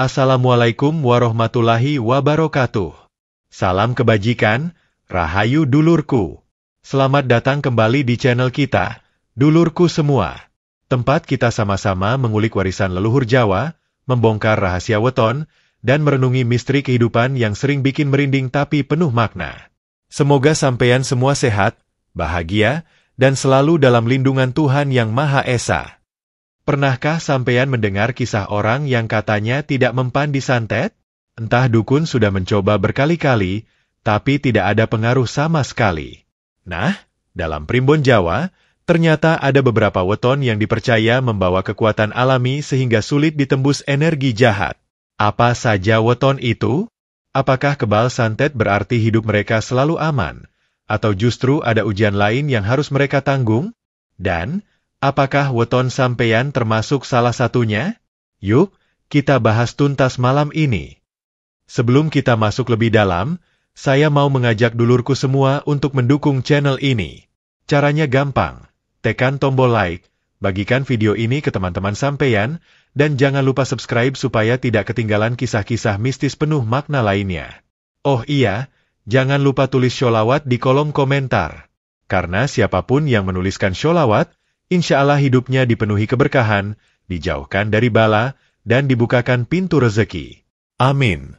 Assalamualaikum warahmatullahi wabarakatuh. Salam kebajikan, rahayu dulurku. Selamat datang kembali di channel kita, dulurku semua. Tempat kita sama-sama mengulik warisan leluhur Jawa, membongkar rahasia weton, dan merenungi misteri kehidupan yang sering bikin merinding tapi penuh makna. Semoga sampeyan semua sehat, bahagia, dan selalu dalam lindungan Tuhan Yang Maha Esa. Pernahkah sampeyan mendengar kisah orang yang katanya tidak mempan disantet? Entah dukun sudah mencoba berkali-kali, tapi tidak ada pengaruh sama sekali. Nah, dalam primbon Jawa, ternyata ada beberapa weton yang dipercaya membawa kekuatan alami sehingga sulit ditembus energi jahat. Apa saja weton itu? Apakah kebal santet berarti hidup mereka selalu aman? Atau justru ada ujian lain yang harus mereka tanggung? Dan, apakah weton sampeyan termasuk salah satunya? Yuk, kita bahas tuntas malam ini. Sebelum kita masuk lebih dalam, saya mau mengajak dulurku semua untuk mendukung channel ini. Caranya gampang, tekan tombol like, bagikan video ini ke teman-teman sampeyan, dan jangan lupa subscribe supaya tidak ketinggalan kisah-kisah mistis penuh makna lainnya. Oh iya, jangan lupa tulis sholawat di kolom komentar. Karena siapapun yang menuliskan sholawat, insya Allah hidupnya dipenuhi keberkahan, dijauhkan dari bala, dan dibukakan pintu rezeki. Amin.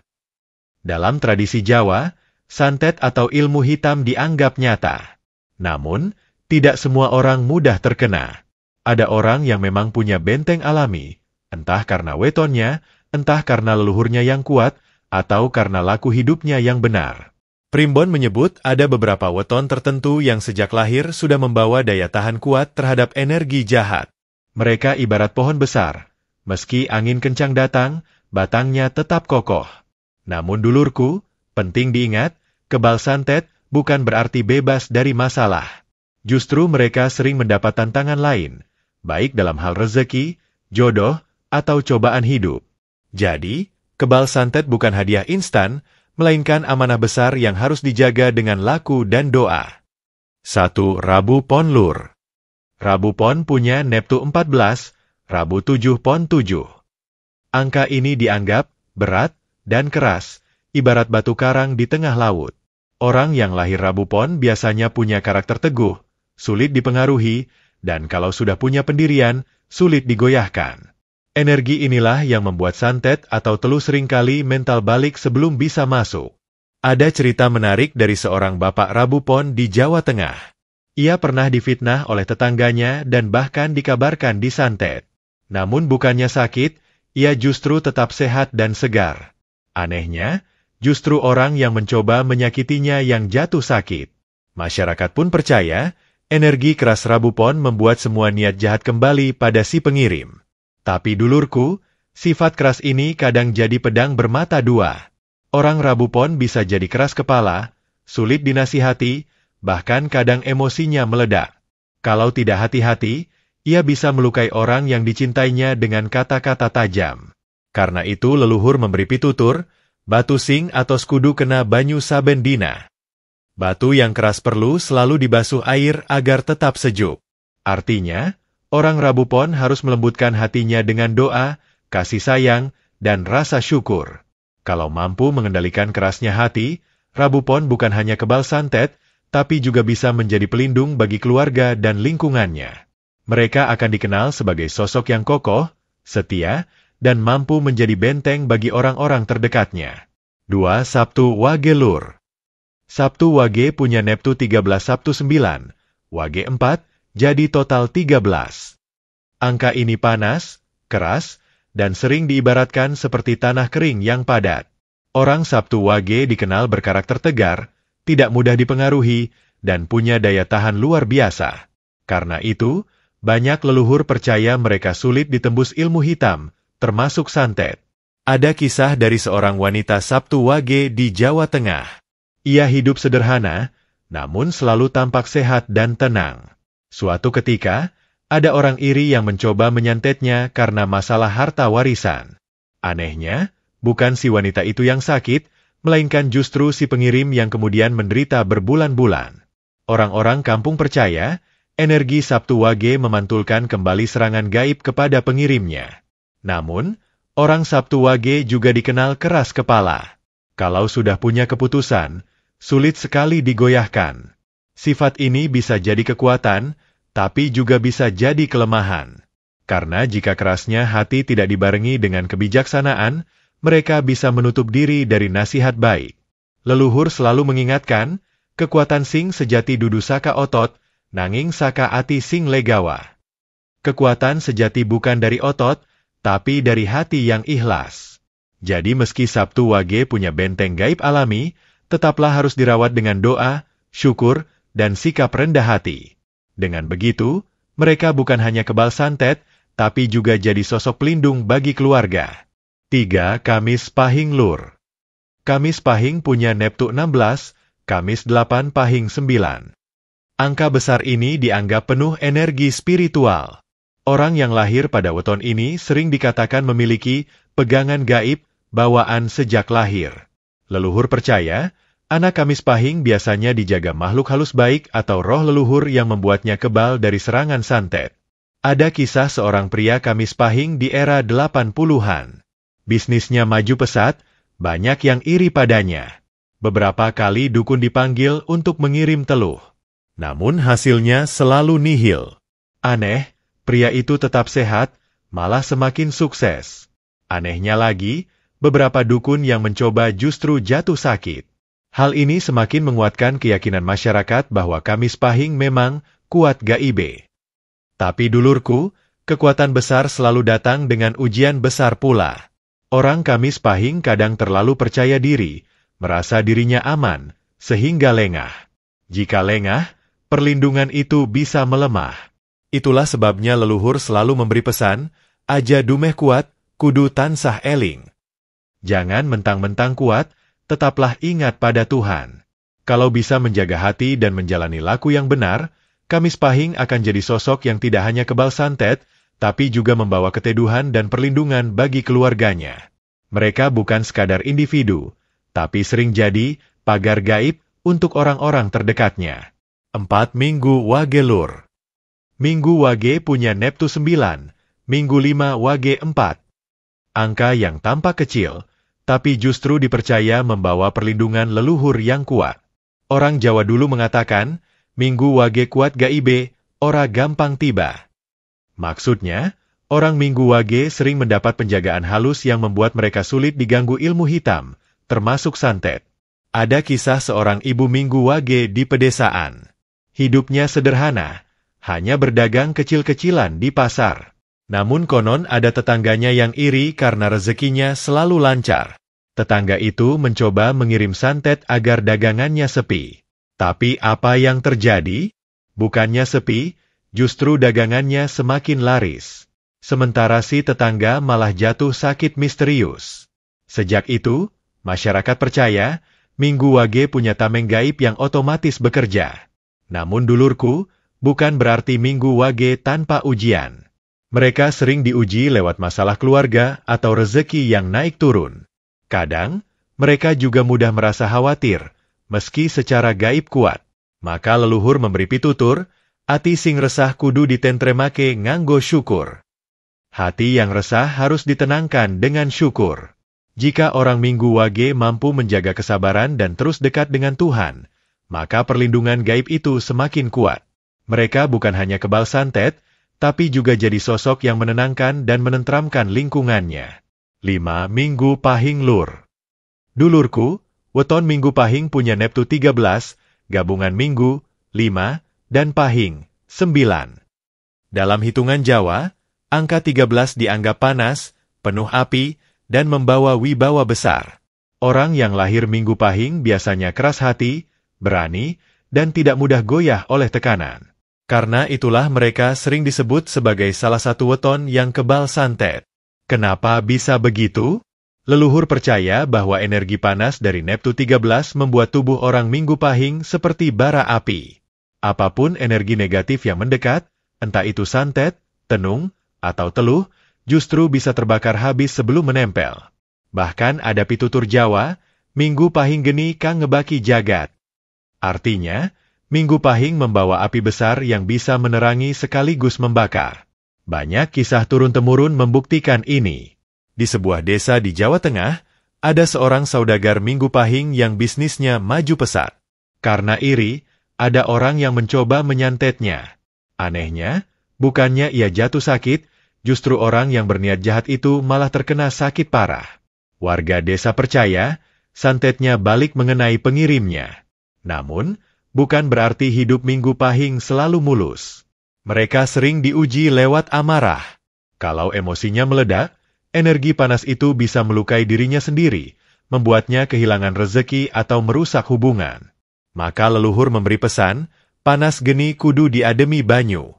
Dalam tradisi Jawa, santet atau ilmu hitam dianggap nyata. Namun, tidak semua orang mudah terkena. Ada orang yang memang punya benteng alami, entah karena wetonnya, entah karena leluhurnya yang kuat, atau karena laku hidupnya yang benar. Primbon menyebut ada beberapa weton tertentu yang sejak lahir sudah membawa daya tahan kuat terhadap energi jahat. Mereka ibarat pohon besar. Meski angin kencang datang, batangnya tetap kokoh. Namun dulurku, penting diingat, kebal santet bukan berarti bebas dari masalah. Justru mereka sering mendapat tantangan lain, baik dalam hal rezeki, jodoh, atau cobaan hidup. Jadi, kebal santet bukan hadiah instan, melainkan amanah besar yang harus dijaga dengan laku dan doa. 1. Rabu Pon Lur. Rabu Pon punya Neptu 14, Rabu 7 Pon 7. Angka ini dianggap berat dan keras, ibarat batu karang di tengah laut. Orang yang lahir Rabu Pon biasanya punya karakter teguh, sulit dipengaruhi, dan kalau sudah punya pendirian, sulit digoyahkan. Energi inilah yang membuat santet atau teluh seringkali mental balik sebelum bisa masuk. Ada cerita menarik dari seorang bapak Rabu Pon di Jawa Tengah. Ia pernah difitnah oleh tetangganya dan bahkan dikabarkan disantet. Namun bukannya sakit, ia justru tetap sehat dan segar. Anehnya, justru orang yang mencoba menyakitinya yang jatuh sakit. Masyarakat pun percaya, energi keras Rabu Pon membuat semua niat jahat kembali pada si pengirim. Tapi dulurku, sifat keras ini kadang jadi pedang bermata dua. Orang Rabu Pon bisa jadi keras kepala, sulit dinasihati, bahkan kadang emosinya meledak. Kalau tidak hati-hati, ia bisa melukai orang yang dicintainya dengan kata-kata tajam. Karena itu leluhur memberi pitutur, batu sing atau skudu kena banyu saben dina. Batu yang keras perlu selalu dibasuh air agar tetap sejuk. Artinya, orang Rabu Pon harus melembutkan hatinya dengan doa, kasih sayang, dan rasa syukur. Kalau mampu mengendalikan kerasnya hati, Rabu Pon bukan hanya kebal santet, tapi juga bisa menjadi pelindung bagi keluarga dan lingkungannya. Mereka akan dikenal sebagai sosok yang kokoh, setia, dan mampu menjadi benteng bagi orang-orang terdekatnya. 2. Sabtu Wage Lur. Sabtu Wage punya Neptu 13 Sabtu 9, Wage 4, jadi total 13. Angka ini panas, keras, dan sering diibaratkan seperti tanah kering yang padat. Orang Sabtu Wage dikenal berkarakter tegar, tidak mudah dipengaruhi, dan punya daya tahan luar biasa. Karena itu, banyak leluhur percaya mereka sulit ditembus ilmu hitam, termasuk santet. Ada kisah dari seorang wanita Sabtu Wage di Jawa Tengah. Ia hidup sederhana, namun selalu tampak sehat dan tenang. Suatu ketika, ada orang iri yang mencoba menyantetnya karena masalah harta warisan. Anehnya, bukan si wanita itu yang sakit, melainkan justru si pengirim yang kemudian menderita berbulan-bulan. Orang-orang kampung percaya, energi Sabtu Wage memantulkan kembali serangan gaib kepada pengirimnya. Namun, Orang Sabtu Wage juga dikenal keras kepala. Kalau sudah punya keputusan, sulit sekali digoyahkan. Sifat ini bisa jadi kekuatan, tapi juga bisa jadi kelemahan. Karena jika kerasnya hati tidak dibarengi dengan kebijaksanaan, mereka bisa menutup diri dari nasihat baik. Leluhur selalu mengingatkan, kekuatan sing sejati dudu saka otot, nanging saka ati sing legawa. Kekuatan sejati bukan dari otot, tapi dari hati yang ikhlas. Jadi meski Sabtu Wage punya benteng gaib alami, tetaplah harus dirawat dengan doa, syukur, dan sikap rendah hati. Dengan begitu, mereka bukan hanya kebal santet, tapi juga jadi sosok pelindung bagi keluarga. 3. Kamis Pahing Lur. Kamis Pahing punya Neptu 16, Kamis 8 Pahing 9. Angka besar ini dianggap penuh energi spiritual. Orang yang lahir pada weton ini sering dikatakan memiliki pegangan gaib, bawaan sejak lahir. Leluhur percaya, anak Kamis Pahing biasanya dijaga makhluk halus baik atau roh leluhur yang membuatnya kebal dari serangan santet. Ada kisah seorang pria Kamis Pahing di era 80-an. Bisnisnya maju pesat, banyak yang iri padanya. Beberapa kali dukun dipanggil untuk mengirim teluh. Namun hasilnya selalu nihil. Aneh, pria itu tetap sehat, malah semakin sukses. Anehnya lagi, beberapa dukun yang mencoba justru jatuh sakit. Hal ini semakin menguatkan keyakinan masyarakat bahwa Kamis Pahing memang kuat gaibe. Tapi dulurku, kekuatan besar selalu datang dengan ujian besar pula. Orang Kamis Pahing kadang terlalu percaya diri, merasa dirinya aman, sehingga lengah. Jika lengah, perlindungan itu bisa melemah. Itulah sebabnya leluhur selalu memberi pesan, aja dumeh kuat, kudu tansah eling. Jangan mentang-mentang kuat, tetaplah ingat pada Tuhan. Kalau bisa menjaga hati dan menjalani laku yang benar, Kamis Pahing akan jadi sosok yang tidak hanya kebal santet, tapi juga membawa keteduhan dan perlindungan bagi keluarganya. Mereka bukan sekadar individu, tapi sering jadi pagar gaib untuk orang-orang terdekatnya. 4. Minggu Wage Lur. Minggu Wage punya Neptu 9, Minggu 5 Wage 4. Angka yang tampak kecil, tapi justru dipercaya membawa perlindungan leluhur yang kuat. Orang Jawa dulu mengatakan, Minggu Wage kuat gaibe, ora gampang tiba. Maksudnya, orang Minggu Wage sering mendapat penjagaan halus yang membuat mereka sulit diganggu ilmu hitam, termasuk santet. Ada kisah seorang ibu Minggu Wage di pedesaan. Hidupnya sederhana, hanya berdagang kecil-kecilan di pasar. Namun konon ada tetangganya yang iri karena rezekinya selalu lancar. Tetangga itu mencoba mengirim santet agar dagangannya sepi. Tapi apa yang terjadi? Bukannya sepi, justru dagangannya semakin laris. Sementara si tetangga malah jatuh sakit misterius. Sejak itu, masyarakat percaya, Minggu Wage punya tameng gaib yang otomatis bekerja. Namun dulurku, bukan berarti Minggu Wage tanpa ujian. Mereka sering diuji lewat masalah keluarga atau rezeki yang naik turun. Kadang, mereka juga mudah merasa khawatir, meski secara gaib kuat. Maka leluhur memberi pitutur, ati sing resah kudu ditentremake nganggo syukur. Hati yang resah harus ditenangkan dengan syukur. Jika orang Minggu Wage mampu menjaga kesabaran dan terus dekat dengan Tuhan, maka perlindungan gaib itu semakin kuat. Mereka bukan hanya kebal santet, tapi juga jadi sosok yang menenangkan dan menentramkan lingkungannya. 5. Minggu Pahing Lur. Dulurku, weton Minggu Pahing punya Neptu 13, gabungan Minggu, 5, dan Pahing, 9. Dalam hitungan Jawa, angka 13 dianggap panas, penuh api, dan membawa wibawa besar. Orang yang lahir Minggu Pahing biasanya keras hati, berani, dan tidak mudah goyah oleh tekanan. Karena itulah mereka sering disebut sebagai salah satu weton yang kebal santet. Kenapa bisa begitu? Leluhur percaya bahwa energi panas dari Neptu 13 membuat tubuh orang Minggu Pahing seperti bara api. Apapun energi negatif yang mendekat, entah itu santet, tenung, atau teluh, justru bisa terbakar habis sebelum menempel. Bahkan ada pitutur Jawa, Minggu Pahing geni kang ngebaki jagat. Artinya, Minggu Pahing membawa api besar yang bisa menerangi sekaligus membakar. Banyak kisah turun-temurun membuktikan ini. Di sebuah desa di Jawa Tengah, ada seorang saudagar Minggu Pahing yang bisnisnya maju pesat. Karena iri, ada orang yang mencoba menyantetnya. Anehnya, bukannya ia jatuh sakit, justru orang yang berniat jahat itu malah terkena sakit parah. Warga desa percaya, santetnya balik mengenai pengirimnya. Namun, bukan berarti hidup Minggu Pahing selalu mulus. Mereka sering diuji lewat amarah. Kalau emosinya meledak, energi panas itu bisa melukai dirinya sendiri, membuatnya kehilangan rezeki atau merusak hubungan. Maka leluhur memberi pesan, panas geni kudu diademi banyu.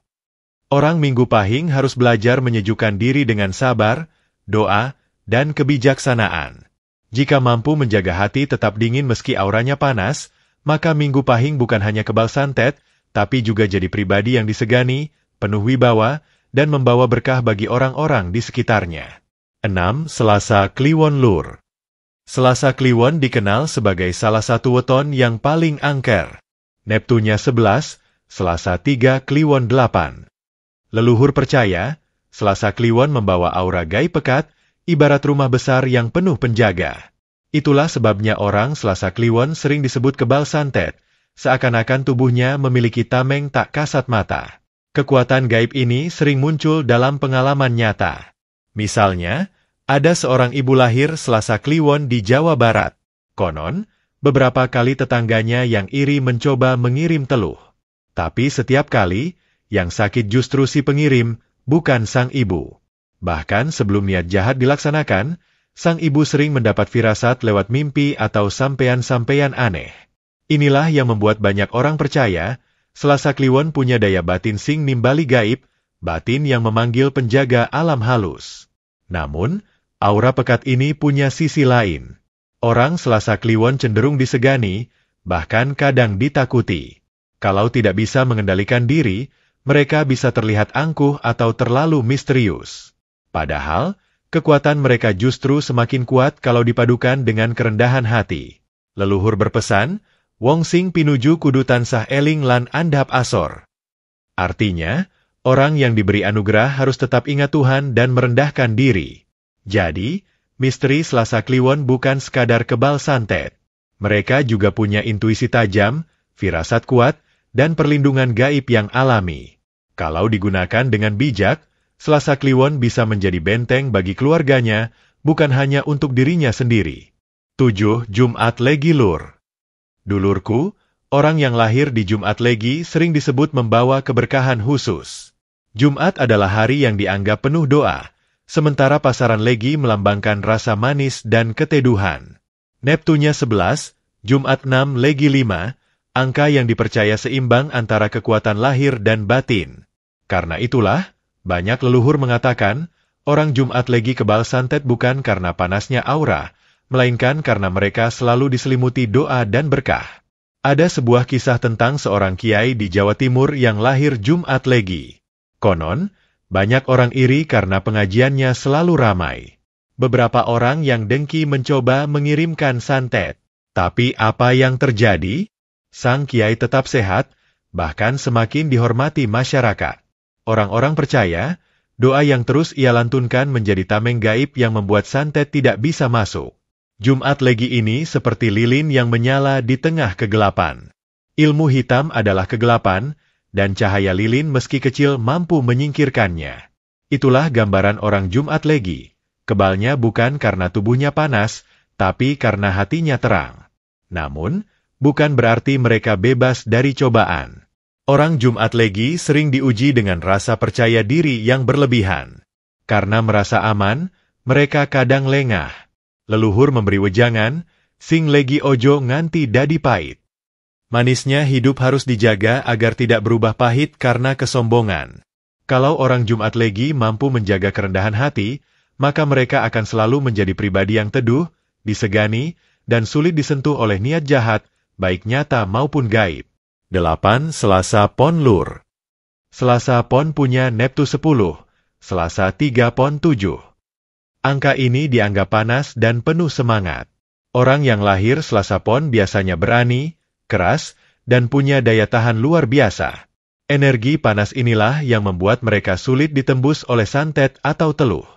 Orang Minggu Pahing harus belajar menyejukkan diri dengan sabar, doa, dan kebijaksanaan. Jika mampu menjaga hati tetap dingin meski auranya panas, maka Minggu Pahing bukan hanya kebal santet, tapi juga jadi pribadi yang disegani, penuh wibawa, dan membawa berkah bagi orang-orang di sekitarnya. 6. Selasa Kliwon Lur. Selasa Kliwon dikenal sebagai salah satu weton yang paling angker. Neptunya 11, Selasa 3 Kliwon 8. Leluhur percaya, Selasa Kliwon membawa aura gaib pekat, ibarat rumah besar yang penuh penjaga. Itulah sebabnya orang Selasa Kliwon sering disebut kebal santet, seakan-akan tubuhnya memiliki tameng tak kasat mata. Kekuatan gaib ini sering muncul dalam pengalaman nyata. Misalnya, ada seorang ibu lahir Selasa Kliwon di Jawa Barat. Konon, beberapa kali tetangganya yang iri mencoba mengirim teluh. Tapi setiap kali, yang sakit justru si pengirim, bukan sang ibu. Bahkan sebelum niat jahat dilaksanakan, sang ibu sering mendapat firasat lewat mimpi atau sampean-sampean aneh. Inilah yang membuat banyak orang percaya, Selasa Kliwon punya daya batin sing nimbali gaib, batin yang memanggil penjaga alam halus. Namun, aura pekat ini punya sisi lain. Orang Selasa Kliwon cenderung disegani, bahkan kadang ditakuti. Kalau tidak bisa mengendalikan diri, mereka bisa terlihat angkuh atau terlalu misterius. Padahal, kekuatan mereka justru semakin kuat kalau dipadukan dengan kerendahan hati. Leluhur berpesan, wong sing pinuju kudu tansah eling lan andhap asor. Artinya, orang yang diberi anugerah harus tetap ingat Tuhan dan merendahkan diri. Jadi, misteri Selasa Kliwon bukan sekadar kebal santet. Mereka juga punya intuisi tajam, firasat kuat, dan perlindungan gaib yang alami. Kalau digunakan dengan bijak, Selasa Kliwon bisa menjadi benteng bagi keluarganya, bukan hanya untuk dirinya sendiri. 7. Jumat Legi Lur. Dulurku, orang yang lahir di Jumat Legi sering disebut membawa keberkahan khusus. Jumat adalah hari yang dianggap penuh doa, sementara pasaran Legi melambangkan rasa manis dan keteduhan. Neptunya 11, Jumat 6 Legi 5, angka yang dipercaya seimbang antara kekuatan lahir dan batin. Karena itulah, banyak leluhur mengatakan, orang Jumat Legi kebal santet bukan karena panasnya aura, melainkan karena mereka selalu diselimuti doa dan berkah. Ada sebuah kisah tentang seorang kiai di Jawa Timur yang lahir Jumat Legi. Konon, banyak orang iri karena pengajiannya selalu ramai. Beberapa orang yang dengki mencoba mengirimkan santet. Tapi apa yang terjadi? Sang kiai tetap sehat, bahkan semakin dihormati masyarakat. Orang-orang percaya, doa yang terus ia lantunkan menjadi tameng gaib yang membuat santet tidak bisa masuk. Jumat Legi ini seperti lilin yang menyala di tengah kegelapan. Ilmu hitam adalah kegelapan, dan cahaya lilin meski kecil mampu menyingkirkannya. Itulah gambaran orang Jumat Legi. Kebalnya bukan karena tubuhnya panas, tapi karena hatinya terang. Namun, bukan berarti mereka bebas dari cobaan. Orang Jumat Legi sering diuji dengan rasa percaya diri yang berlebihan. Karena merasa aman, mereka kadang lengah. Leluhur memberi wejangan, sing legi ojo nganti dadi pahit. Manisnya hidup harus dijaga agar tidak berubah pahit karena kesombongan. Kalau orang Jumat Legi mampu menjaga kerendahan hati, maka mereka akan selalu menjadi pribadi yang teduh, disegani, dan sulit disentuh oleh niat jahat, baik nyata maupun gaib. 8. Selasa Pon Lur. Selasa Pon punya Neptu 10, Selasa 3 Pon 7. Angka ini dianggap panas dan penuh semangat. Orang yang lahir Selasa Pon biasanya berani, keras, dan punya daya tahan luar biasa. Energi panas inilah yang membuat mereka sulit ditembus oleh santet atau teluh.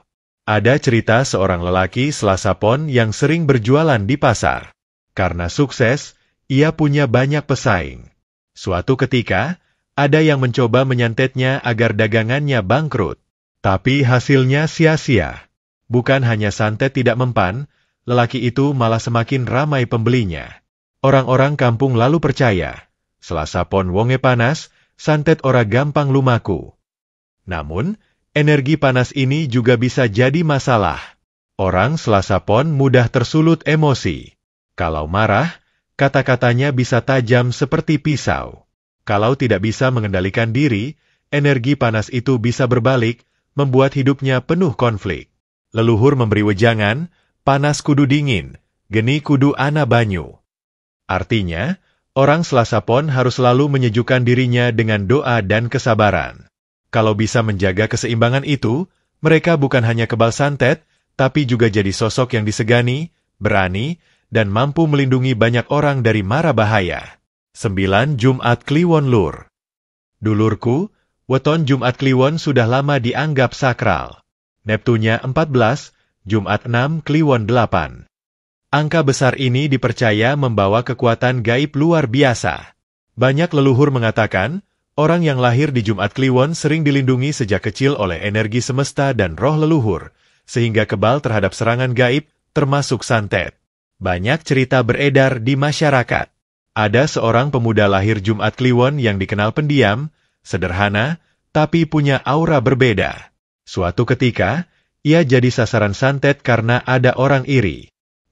Ada cerita seorang lelaki Selasa Pon yang sering berjualan di pasar. Karena sukses, ia punya banyak pesaing. Suatu ketika, ada yang mencoba menyantetnya agar dagangannya bangkrut. Tapi hasilnya sia-sia. Bukan hanya santet tidak mempan, lelaki itu malah semakin ramai pembelinya. Orang-orang kampung lalu percaya, Selasa Pon wonge panas, santet ora gampang lumaku. Namun, energi panas ini juga bisa jadi masalah. Orang Selasa Pon mudah tersulut emosi. Kalau marah, kata-katanya bisa tajam seperti pisau. Kalau tidak bisa mengendalikan diri, energi panas itu bisa berbalik, membuat hidupnya penuh konflik. Leluhur memberi wejangan, panas kudu dingin, geni kudu ana banyu. Artinya, orang Selasa Pon harus selalu menyejukkan dirinya dengan doa dan kesabaran. Kalau bisa menjaga keseimbangan itu, mereka bukan hanya kebal santet, tapi juga jadi sosok yang disegani, berani, dan mampu melindungi banyak orang dari mara bahaya. 9 Jumat Kliwon Lur. Dulurku, weton Jumat Kliwon sudah lama dianggap sakral. Neptunya 14, Jumat 6 Kliwon 8. Angka besar ini dipercaya membawa kekuatan gaib luar biasa. Banyak leluhur mengatakan, orang yang lahir di Jumat Kliwon sering dilindungi sejak kecil oleh energi semesta dan roh leluhur, sehingga kebal terhadap serangan gaib, termasuk santet. Banyak cerita beredar di masyarakat. Ada seorang pemuda lahir Jumat Kliwon yang dikenal pendiam, sederhana, tapi punya aura berbeda. Suatu ketika, ia jadi sasaran santet karena ada orang iri.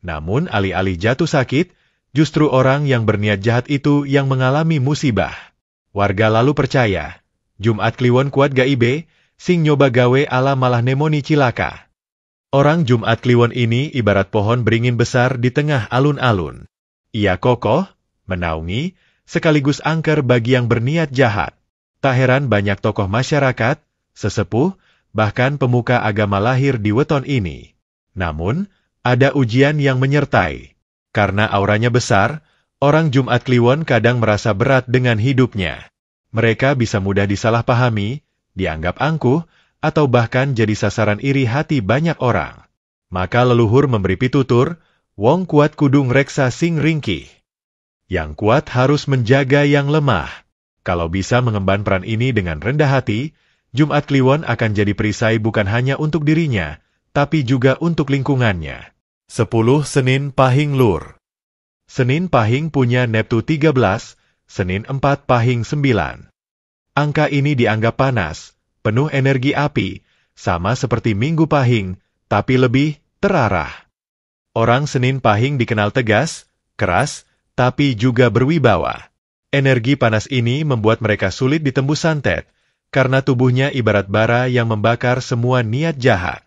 Namun alih-alih jatuh sakit, justru orang yang berniat jahat itu yang mengalami musibah. Warga lalu percaya, Jumat Kliwon kuat gaibe, sing nyoba gawe ala malah nemoni cilaka. Orang Jumat Kliwon ini ibarat pohon beringin besar di tengah alun-alun. Ia kokoh, menaungi, sekaligus angker bagi yang berniat jahat. Tak heran banyak tokoh masyarakat, sesepuh, bahkan pemuka agama lahir di weton ini. Namun, ada ujian yang menyertai. Karena auranya besar, orang Jumat Kliwon kadang merasa berat dengan hidupnya. Mereka bisa mudah disalahpahami, dianggap angkuh, atau bahkan jadi sasaran iri hati banyak orang. Maka leluhur memberi pitutur, wong kuat kudu ngreksa sing ringkih. Yang kuat harus menjaga yang lemah. Kalau bisa mengemban peran ini dengan rendah hati, Jumat Kliwon akan jadi perisai bukan hanya untuk dirinya, tapi juga untuk lingkungannya. 10 Senin Pahing Lur. Senin Pahing punya Neptu 13, Senin 4 Pahing 9. Angka ini dianggap panas, penuh energi api, sama seperti Minggu Pahing, tapi lebih terarah. Orang Senin Pahing dikenal tegas, keras, tapi juga berwibawa. Energi panas ini membuat mereka sulit ditembus santet, karena tubuhnya ibarat bara yang membakar semua niat jahat.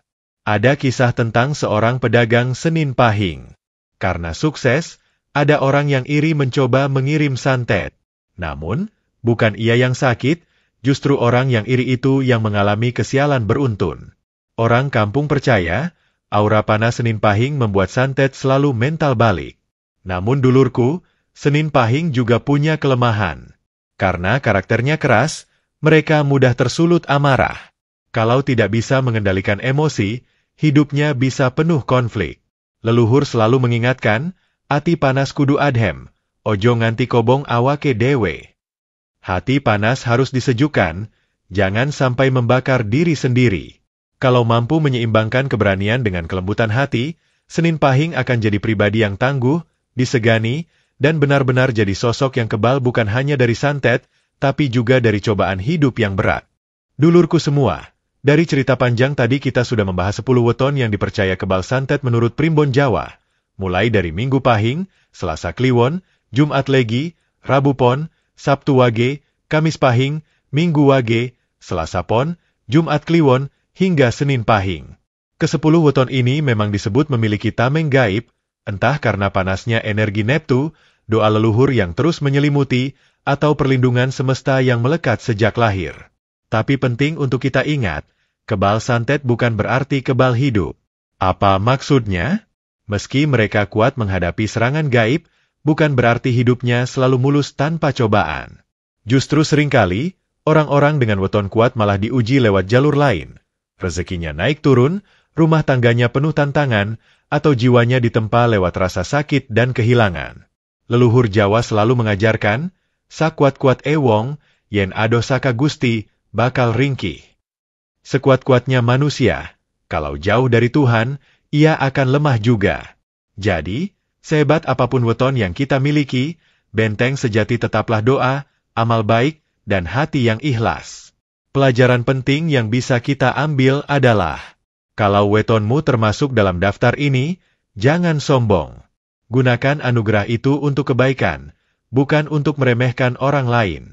Ada kisah tentang seorang pedagang Senin Pahing. Karena sukses, ada orang yang iri mencoba mengirim santet. Namun, bukan ia yang sakit, justru orang yang iri itu yang mengalami kesialan beruntun. Orang kampung percaya, aura panas Senin Pahing membuat santet selalu mental balik. Namun dulurku, Senin Pahing juga punya kelemahan. Karena karakternya keras, mereka mudah tersulut amarah. Kalau tidak bisa mengendalikan emosi, hidupnya bisa penuh konflik. Leluhur selalu mengingatkan, ati panas kudu adhem, ojo nganti kobong awake dewe. Hati panas harus disejukkan, jangan sampai membakar diri sendiri. Kalau mampu menyeimbangkan keberanian dengan kelembutan hati, Senin Pahing akan jadi pribadi yang tangguh, disegani, dan benar-benar jadi sosok yang kebal bukan hanya dari santet, tapi juga dari cobaan hidup yang berat. Dulurku semua, dari cerita panjang tadi kita sudah membahas 10 weton yang dipercaya kebal santet menurut Primbon Jawa, mulai dari Minggu Pahing, Selasa Kliwon, Jumat Legi, Rabu Pon, Sabtu Wage, Kamis Pahing, Minggu Wage, Selasa Pon, Jumat Kliwon, hingga Senin Pahing. Ke-10 weton ini memang disebut memiliki tameng gaib, entah karena panasnya energi Neptu, doa leluhur yang terus menyelimuti, atau perlindungan semesta yang melekat sejak lahir. Tapi penting untuk kita ingat, kebal santet bukan berarti kebal hidup. Apa maksudnya? Meski mereka kuat menghadapi serangan gaib, bukan berarti hidupnya selalu mulus tanpa cobaan. Justru seringkali, orang-orang dengan weton kuat malah diuji lewat jalur lain. Rezekinya naik turun, rumah tangganya penuh tantangan, atau jiwanya ditempa lewat rasa sakit dan kehilangan. Leluhur Jawa selalu mengajarkan, sakuat-kuat wong, yen ado saka Gusti, bakal ringkih. Sekuat-kuatnya manusia, kalau jauh dari Tuhan, ia akan lemah juga. Jadi, sehebat apapun weton yang kita miliki, benteng sejati tetaplah doa, amal baik, dan hati yang ikhlas. Pelajaran penting yang bisa kita ambil adalah, kalau wetonmu termasuk dalam daftar ini, jangan sombong. Gunakan anugerah itu untuk kebaikan, bukan untuk meremehkan orang lain.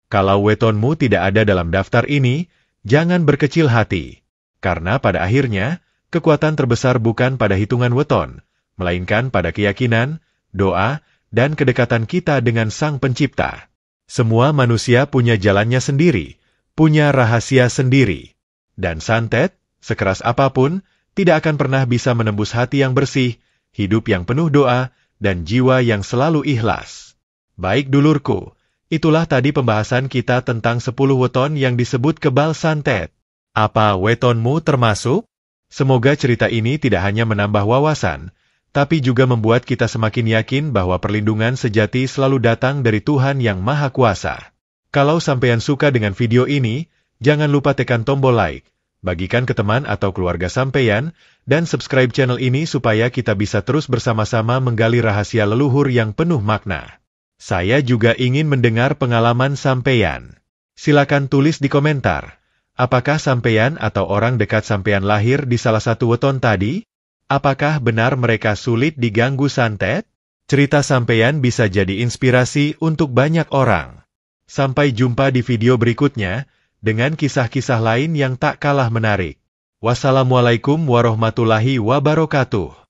Kalau wetonmu tidak ada dalam daftar ini, jangan berkecil hati. Karena pada akhirnya, kekuatan terbesar bukan pada hitungan weton, melainkan pada keyakinan, doa, dan kedekatan kita dengan Sang Pencipta. Semua manusia punya jalannya sendiri, punya rahasia sendiri. Dan santet, sekeras apapun, tidak akan pernah bisa menembus hati yang bersih, hidup yang penuh doa, dan jiwa yang selalu ikhlas. Baik dulurku, itulah tadi pembahasan kita tentang 10 weton yang disebut kebal santet. Apa wetonmu termasuk? Semoga cerita ini tidak hanya menambah wawasan, tapi juga membuat kita semakin yakin bahwa perlindungan sejati selalu datang dari Tuhan yang Maha Kuasa. Kalau sampean suka dengan video ini, jangan lupa tekan tombol like, bagikan ke teman atau keluarga sampean, dan subscribe channel ini supaya kita bisa terus bersama-sama menggali rahasia leluhur yang penuh makna. Saya juga ingin mendengar pengalaman sampean. Silakan tulis di komentar, apakah sampean atau orang dekat sampean lahir di salah satu weton tadi? Apakah benar mereka sulit diganggu santet? Cerita sampean bisa jadi inspirasi untuk banyak orang. Sampai jumpa di video berikutnya, dengan kisah-kisah lain yang tak kalah menarik. Wassalamualaikum warahmatullahi wabarakatuh.